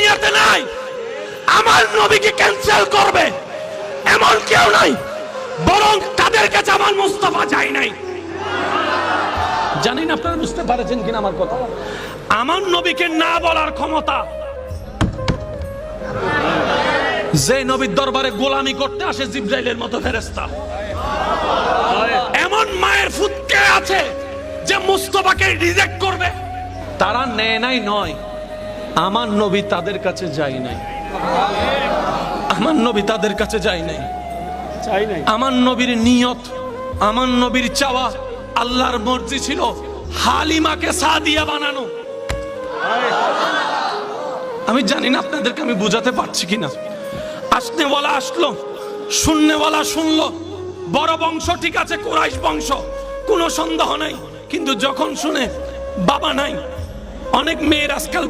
দুনিয়াতে নাই আমার নবীকে ক্যান্সেল করবে এমন কেউ নাই, বরং তাদের কাছে আমার মুস্তাফা যায় নাই। জানি না আপনারা বুঝতে পারছেন কিনা আমার কথা। আমার নবীকে না বলার ক্ষমতা যে নবীর দরবারে গোলামি করতে আসে জিবরাইলের মতো ফেরেশতা, এমন মায়ের ফুটকে আছে যে মুস্তাফাকে রিজেক্ট করবে। তারা নেয় নাই নয়, আমার নবী তাদের কাছে যায় নাই। আমার নবী তাদের কাছে যায় নাই। আমার নবীর নিয়ত, আমার নবীর চাওয়া, আল্লাহর মর্জি ছিল হালিমাকে সাদিয়া বানানো। আমি জানি না আপনাদেরকে আমি বুঝাতে পারছি কিনা। আসনেওয়ালা আসলো, শুননেওয়ালা শুনলো। বড় বংশ ঠিক আছে, কুরাইশ বংশ, কোনো সন্দেহ নাই। কিন্তু যখন শুনে বাবা নাই, অনেক মেয়ের আজকাল